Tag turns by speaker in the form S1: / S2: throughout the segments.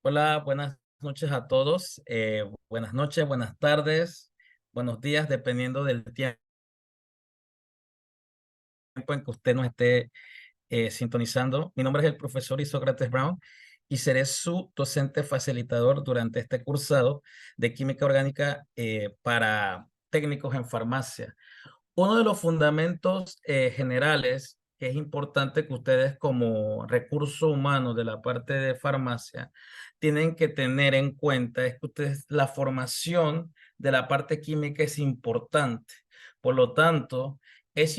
S1: Hola, buenas noches a todos. Buenas noches, buenas tardes, buenos días, dependiendo del tiempo en que usted nos esté sintonizando. Mi nombre es el profesor Isócrates Brown y seré su docente facilitador durante este cursado de química orgánica para técnicos en farmacia. Uno de los fundamentos generales que es importante que ustedes como recurso humano de la parte de farmacia tienen que tener en cuenta es que ustedes, la formación de la parte química es importante. Por lo tanto, es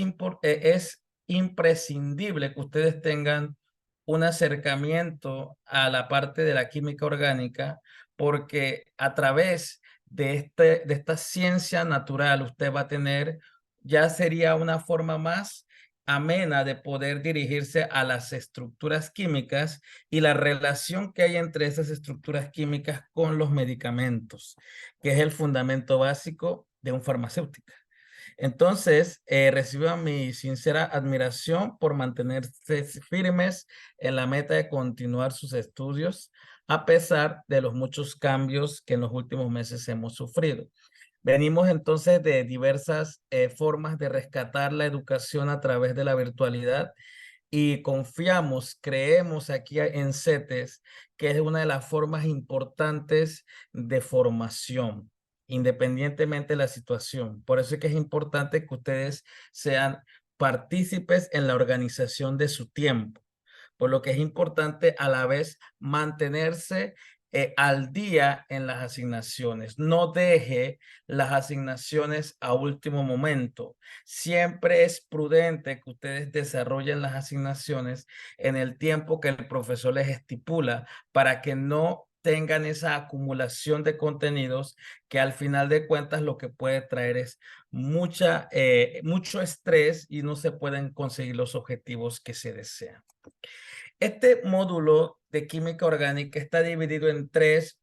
S1: imprescindible que ustedes tengan un acercamiento a la parte de la química orgánica porque a través de esta ciencia natural usted va a tener ya sería una forma más amena de poder dirigirse a las estructuras químicas y la relación que hay entre esas estructuras químicas con los medicamentos, que es el fundamento básico de un farmacéutico. Entonces, reciban mi sincera admiración por mantenerse firmes en la meta de continuar sus estudios, a pesar de los muchos cambios que en los últimos meses hemos sufrido. Venimos entonces de diversas formas de rescatar la educación a través de la virtualidad y confiamos, creemos aquí en CETES que es una de las formas importantes de formación, independientemente de la situación. Por eso es que es importante que ustedes sean partícipes en la organización de su tiempo, por lo que es importante a la vez mantenerse al día en las asignaciones. No deje las asignaciones a último momento. Siempre es prudente que ustedes desarrollen las asignaciones en el tiempo que el profesor les estipula para que no tengan esa acumulación de contenidos que al final de cuentas lo que puede traer es mucho estrés y no se pueden conseguir los objetivos que se desean. Este módulo de química orgánica está dividido en tres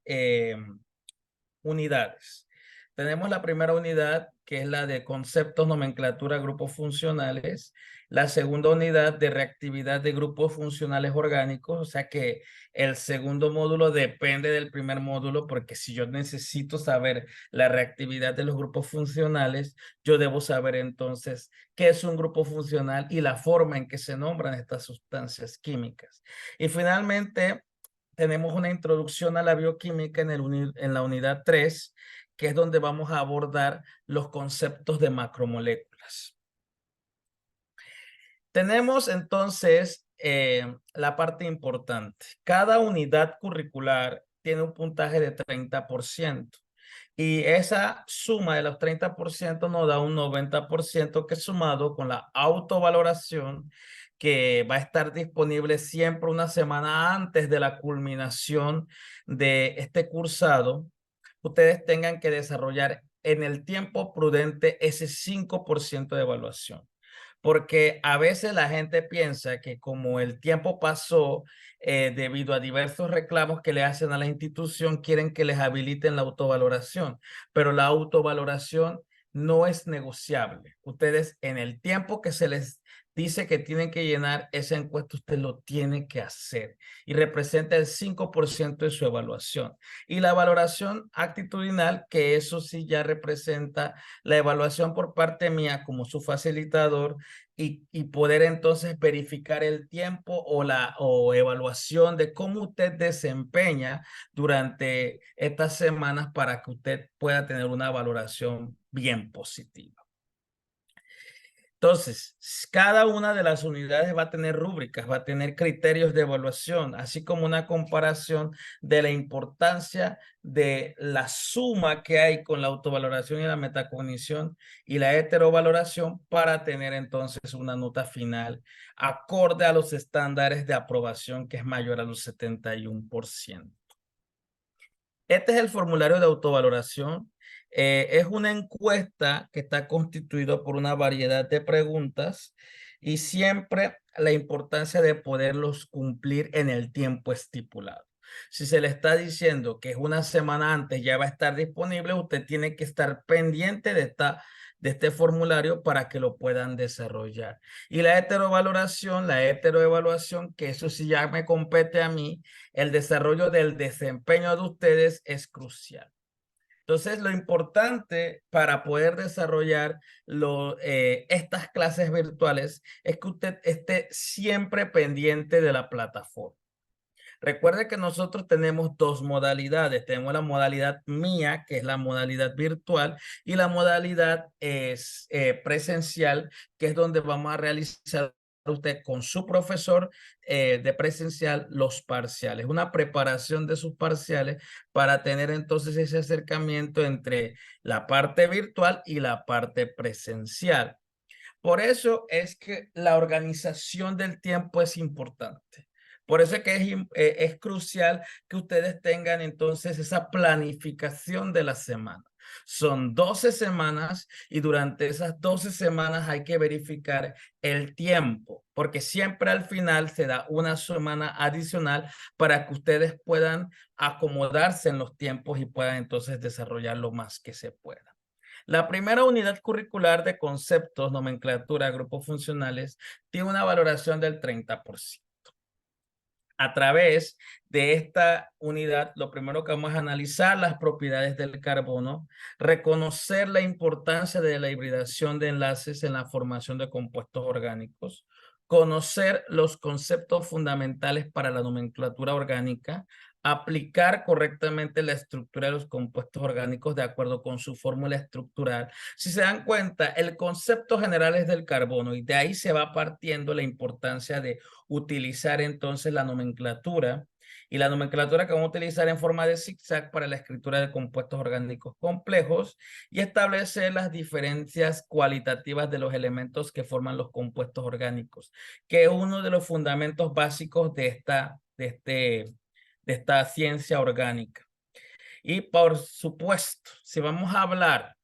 S1: unidades. Tenemos la primera unidad, que es la de conceptos, nomenclatura, grupos funcionales. La segunda unidad de reactividad de grupos funcionales orgánicos, o sea que el segundo módulo depende del primer módulo, porque si yo necesito saber la reactividad de los grupos funcionales, yo debo saber entonces qué es un grupo funcional y la forma en que se nombran estas sustancias químicas. Y finalmente, tenemos una introducción a la bioquímica en la unidad 3, que es donde vamos a abordar los conceptos de macromoléculas. Tenemos entonces la parte importante. Cada unidad curricular tiene un puntaje de 30%. Y esa suma de los 30% nos da un 90% que sumado con la autovaloración que va a estar disponible siempre una semana antes de la culminación de este cursado, ustedes tengan que desarrollar en el tiempo prudente ese 5% de evaluación. Porque a veces la gente piensa que como el tiempo pasó, debido a diversos reclamos que le hacen a la institución, quieren que les habiliten la autovaloración, pero la autovaloración no es negociable. Ustedes en el tiempo que se les dice que tienen que llenar esa encuesta, usted lo tiene que hacer y representa el 5% de su evaluación. Y la valoración actitudinal, que eso sí ya representa la evaluación por parte mía como su facilitador y poder entonces verificar el tiempo o evaluación de cómo usted desempeña durante estas semanas para que usted pueda tener una valoración bien positiva. Entonces, cada una de las unidades va a tener rúbricas, va a tener criterios de evaluación, así como una comparación de la importancia de la suma que hay con la autovaloración y la metacognición y la heterovaloración para tener entonces una nota final acorde a los estándares de aprobación que es mayor a los 71%. Este es el formulario de autovaloración. Es una encuesta que está constituida por una variedad de preguntas y siempre la importancia de poderlos cumplir en el tiempo estipulado. Si se le está diciendo que es una semana antes ya va a estar disponible, usted tiene que estar pendiente de este formulario para que lo puedan desarrollar. Y la heterovaloración, la heteroevaluación, que eso sí ya me compete a mí, el desarrollo del desempeño de ustedes es crucial. Entonces, lo importante para poder desarrollar estas clases virtuales es que usted esté siempre pendiente de la plataforma. Recuerde que nosotros tenemos dos modalidades. Tenemos la modalidad mía, que es la modalidad virtual, y la modalidad es presencial, que es donde vamos a realizar usted con su profesor de presencial los parciales, una preparación de sus parciales para tener entonces ese acercamiento entre la parte virtual y la parte presencial. Por eso es que la organización del tiempo es importante. Por eso es que es crucial que ustedes tengan entonces esa planificación de la semana. Son 12 semanas y durante esas 12 semanas hay que verificar el tiempo, porque siempre al final se da una semana adicional para que ustedes puedan acomodarse en los tiempos y puedan entonces desarrollar lo más que se pueda. La primera unidad curricular de conceptos, nomenclatura, grupos funcionales, tiene una valoración del 30%. A través de esta unidad, lo primero que vamos a analizar las propiedades del carbono, reconocer la importancia de la hibridación de enlaces en la formación de compuestos orgánicos, conocer los conceptos fundamentales para la nomenclatura orgánica, aplicar correctamente la estructura de los compuestos orgánicos de acuerdo con su fórmula estructural. Si se dan cuenta, el concepto general es del carbono y de ahí se va partiendo la importancia de utilizar entonces la nomenclatura y la nomenclatura que vamos a utilizar en forma de zigzag para la escritura de compuestos orgánicos complejos y establecer las diferencias cualitativas de los elementos que forman los compuestos orgánicos, que es uno de los fundamentos básicos de esta ciencia orgánica. Y por supuesto, si vamos a hablar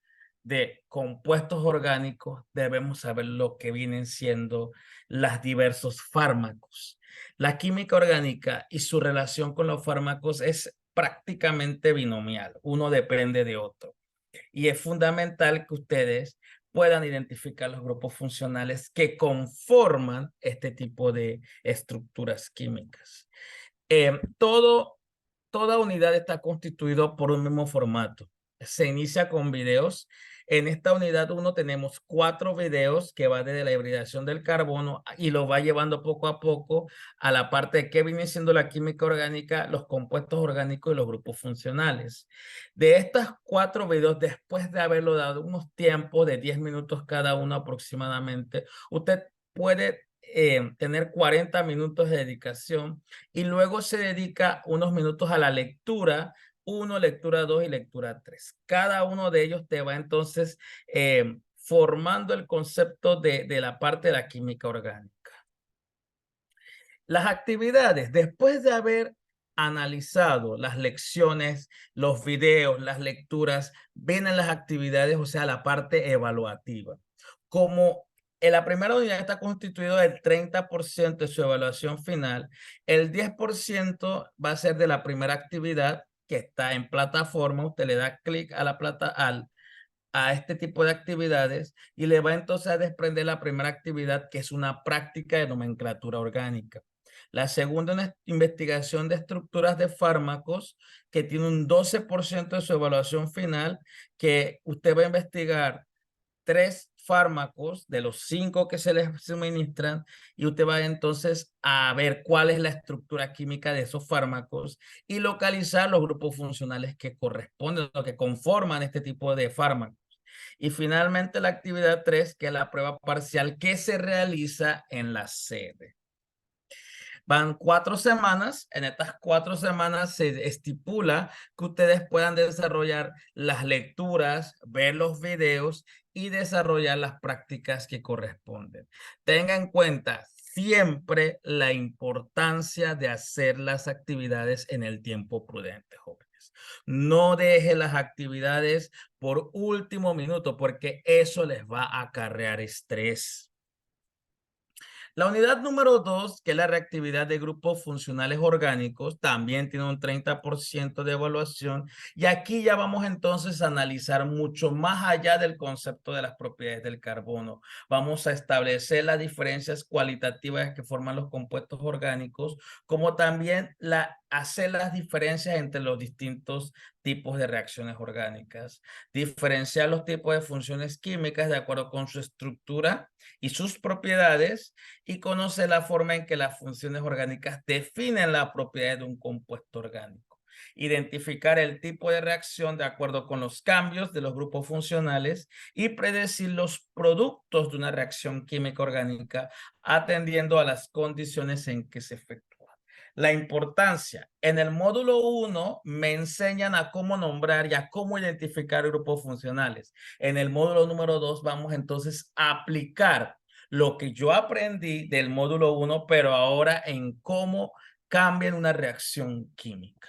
S1: de compuestos orgánicos, debemos saber lo que vienen siendo los diversos fármacos. La química orgánica y su relación con los fármacos es prácticamente binomial. Uno depende de otro. Y es fundamental que ustedes puedan identificar los grupos funcionales que conforman este tipo de estructuras químicas. Eh, todo, Toda unidad está constituido por un mismo formato. Se inicia con videos. En esta unidad 1 tenemos 4 videos que va desde la hibridación del carbono y lo va llevando poco a poco a la parte de qué viene siendo la química orgánica, los compuestos orgánicos y los grupos funcionales. De estas 4 videos, después de haberlo dado unos tiempos de 10 minutos cada uno aproximadamente, usted puede tener 40 minutos de dedicación y luego se dedica unos minutos a la lectura 1, lectura 2 y lectura 3. Cada uno de ellos te va entonces formando el concepto de la parte de la química orgánica. Las actividades, después de haber analizado las lecciones, los videos, las lecturas, vienen las actividades, o sea, la parte evaluativa. Como en la primera unidad está constituido del 30% de su evaluación final, el 10% va a ser de la primera actividad que está en plataforma. Usted le da clic a a este tipo de actividades y le va entonces a desprender la primera actividad, que es una práctica de nomenclatura orgánica. La segunda, una investigación de estructuras de fármacos, que tiene un 12% de su evaluación final, que usted va a investigar 3 fármacos de los 5 que se les suministran y usted va entonces a ver cuál es la estructura química de esos fármacos y localizar los grupos funcionales que corresponden o que conforman este tipo de fármacos. Y finalmente la actividad 3, que es la prueba parcial que se realiza en la sede. Van 4 semanas. En estas 4 semanas se estipula que ustedes puedan desarrollar las lecturas, ver los videos y desarrollar las prácticas que corresponden. Tenga en cuenta siempre la importancia de hacer las actividades en el tiempo prudente, jóvenes. No deje las actividades por último minuto porque eso les va a acarrear estrés. La unidad número 2, que es la reactividad de grupos funcionales orgánicos, también tiene un 30% de evaluación. Y aquí ya vamos entonces a analizar mucho más allá del concepto de las propiedades del carbono. Vamos a establecer las diferencias cualitativas que forman los compuestos orgánicos, como también hacer las diferencias entre los distintos tipos de reacciones orgánicas. Diferenciar los tipos de funciones químicas de acuerdo con su estructura y sus propiedades, y conoce la forma en que las funciones orgánicas definen la propiedad de un compuesto orgánico. Identificar el tipo de reacción de acuerdo con los cambios de los grupos funcionales y predecir los productos de una reacción química orgánica atendiendo a las condiciones en que se efectúa. La importancia. En el módulo 1 me enseñan a cómo nombrar y a cómo identificar grupos funcionales. En el módulo número 2 vamos entonces a aplicar lo que yo aprendí del módulo 1, pero ahora en cómo cambian una reacción química.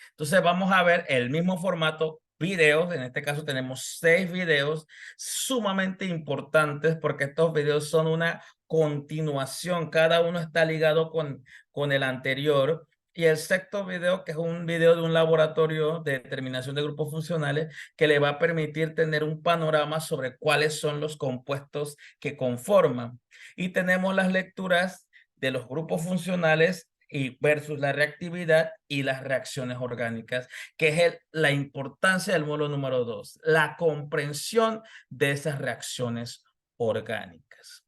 S1: Entonces vamos a ver el mismo formato, videos. En este caso tenemos 6 videos sumamente importantes porque estos videos son una continuación. Cada uno está ligado con el anterior. Y el sexto video, que es un video de un laboratorio de determinación de grupos funcionales, que le va a permitir tener un panorama sobre cuáles son los compuestos que conforman. Y tenemos las lecturas de los grupos funcionales y versus la reactividad y las reacciones orgánicas, que es la importancia del módulo número 2, la comprensión de esas reacciones orgánicas.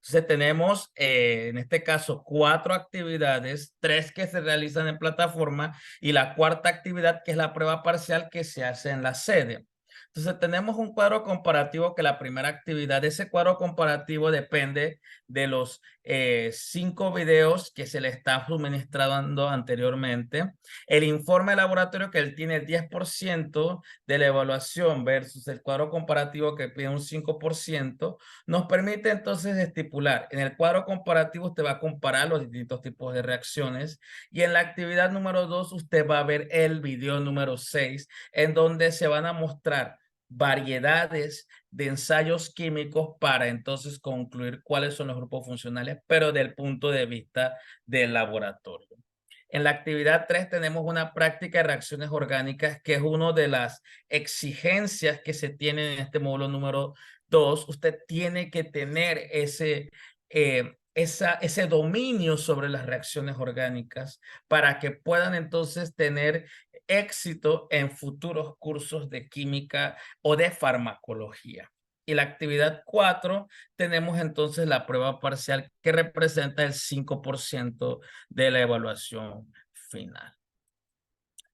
S1: Entonces tenemos, en este caso, 4 actividades, 3 que se realizan en plataforma y la cuarta actividad, que es la prueba parcial que se hace en la sede. Entonces tenemos un cuadro comparativo que la primera actividad, ese cuadro comparativo depende de los 5 videos que se le está suministrando anteriormente. El informe de laboratorio, que él tiene el 10% de la evaluación versus el cuadro comparativo que pide un 5%, nos permite entonces estipular. En el cuadro comparativo usted va a comparar los distintos tipos de reacciones y en la actividad número 2 usted va a ver el video número 6 en donde se van a mostrar variedades de ensayos químicos para entonces concluir cuáles son los grupos funcionales, pero del punto de vista del laboratorio. En la actividad 3 tenemos una práctica de reacciones orgánicas, que es una de las exigencias que se tienen en este módulo número 2. Usted tiene que tener ese dominio sobre las reacciones orgánicas para que puedan entonces tener éxito en futuros cursos de química o de farmacología. Y la actividad 4 tenemos entonces la prueba parcial, que representa el 5% de la evaluación final.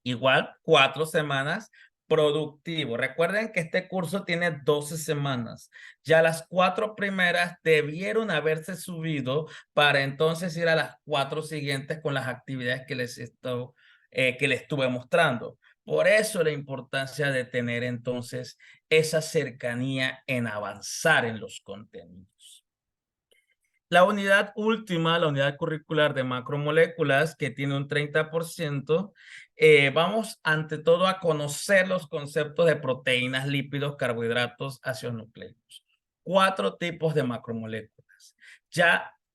S1: Igual, 4 semanas productivo. Recuerden que este curso tiene 12 semanas. Ya las 4 primeras debieron haberse subido para entonces ir a las 4 siguientes con las actividades que les estuve mostrando. Por eso la importancia de tener entonces esa cercanía en avanzar en los contenidos. La unidad última, la unidad curricular de macromoléculas, que tiene un 30%, vamos ante todo a conocer los conceptos de proteínas, lípidos, carbohidratos, ácidos nucleicos. 4 tipos de macromoléculas.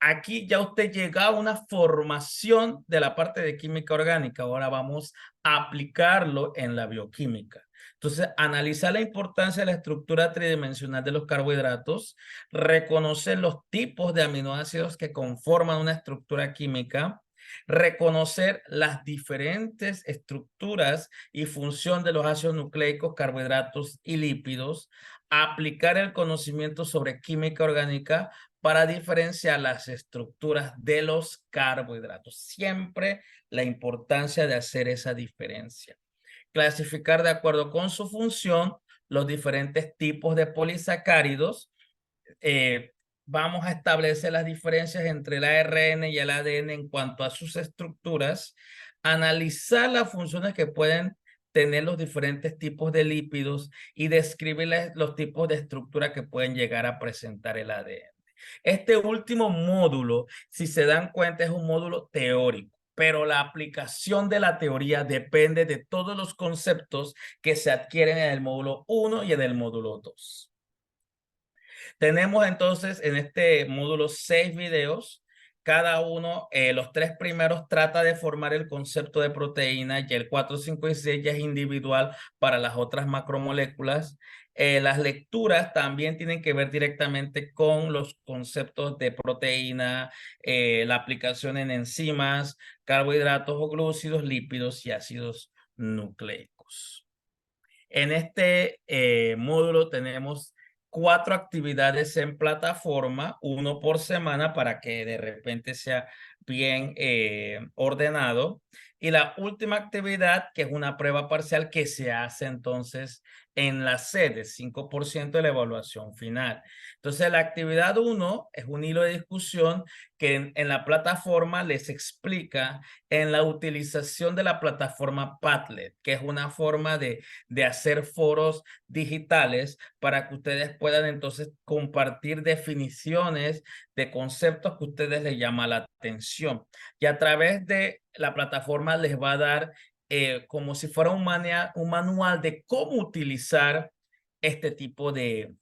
S1: Aquí ya usted llega a una formación de la parte de química orgánica. Ahora vamos a aplicarlo en la bioquímica. Entonces, analizar la importancia de la estructura tridimensional de los carbohidratos, reconocer los tipos de aminoácidos que conforman una estructura química, reconocer las diferentes estructuras y función de los ácidos nucleicos, carbohidratos y lípidos, aplicar el conocimiento sobre química orgánica para diferenciar las estructuras de los carbohidratos. Siempre la importancia de hacer esa diferencia. Clasificar de acuerdo con su función los diferentes tipos de polisacáridos. Vamos a establecer las diferencias entre el ARN y el ADN en cuanto a sus estructuras, analizar las funciones que pueden tener los diferentes tipos de lípidos y describir los tipos de estructura que pueden llegar a presentar el ADN. Este último módulo, si se dan cuenta, es un módulo teórico, pero la aplicación de la teoría depende de todos los conceptos que se adquieren en el módulo 1 y en el módulo 2. Tenemos entonces en este módulo 6 videos. Cada uno, los 3 primeros trata de formar el concepto de proteína y el 4, 5 y 6 ya es individual para las otras macromoléculas. Las lecturas también tienen que ver directamente con los conceptos de proteína, la aplicación en enzimas, carbohidratos o glúcidos, lípidos y ácidos nucleicos. En este módulo tenemos 4 actividades en plataforma, 1 por semana para que de repente sea bien ordenado. Y la última actividad, que es una prueba parcial que se hace entonces en la sede, 5% de la evaluación final. Entonces la actividad 1 es un hilo de discusión que en la plataforma les explica en la utilización de la plataforma Padlet, que es una forma de hacer foros digitales para que ustedes puedan entonces compartir definiciones de conceptos que a ustedes les llama la atención. Y a través de la plataforma les va a dar como si fuera un manual de cómo utilizar este tipo de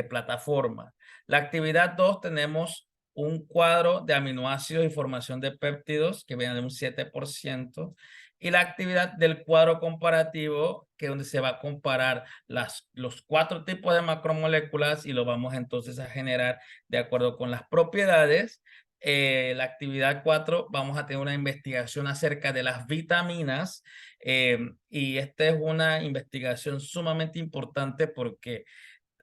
S1: plataforma. La actividad 2 tenemos un cuadro de aminoácidos y formación de péptidos que viene de un 7%. Y la actividad del cuadro comparativo, que es donde se va a comparar los 4 tipos de macromoléculas y lo vamos entonces a generar de acuerdo con las propiedades. La actividad 4 vamos a tener una investigación acerca de las vitaminas y esta es una investigación sumamente importante porque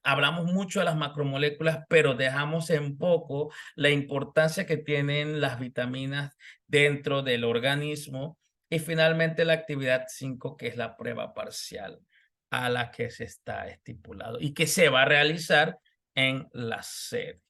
S1: hablamos mucho de las macromoléculas, pero dejamos en poco la importancia que tienen las vitaminas dentro del organismo. Y finalmente la actividad 5, que es la prueba parcial a la que se está estipulado y que se va a realizar en la sede.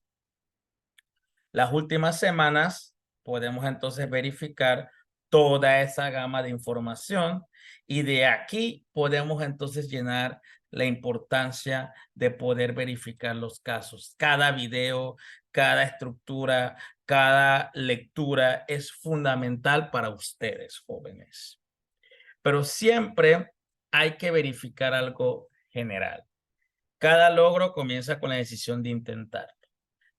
S1: Las últimas semanas podemos entonces verificar toda esa gama de información y de aquí podemos entonces llenar la importancia de poder verificar los casos. Cada video, cada estructura, cada lectura es fundamental para ustedes, jóvenes. Pero siempre hay que verificar algo general. Cada logro comienza con la decisión de intentar.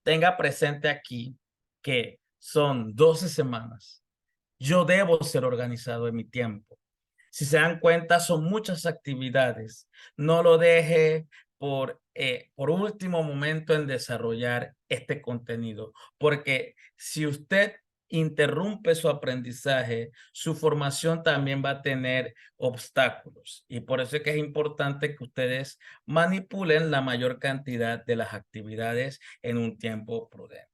S1: Tenga presente aquí que son 12 semanas. Yo debo ser organizado en mi tiempo. Si se dan cuenta, son muchas actividades. No lo deje por último momento en desarrollar este contenido, porque si usted interrumpe su aprendizaje, su formación también va a tener obstáculos. Y por eso es que es importante que ustedes manipulen la mayor cantidad de las actividades en un tiempo prudente.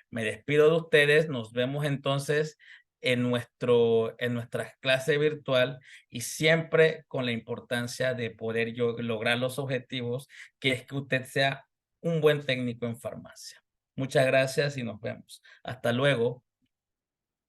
S1: Me despido de ustedes, nos vemos entonces en nuestra clase virtual y siempre con la importancia de poder lograr los objetivos, que es que usted sea un buen técnico en farmacia. Muchas gracias y nos vemos. Hasta luego.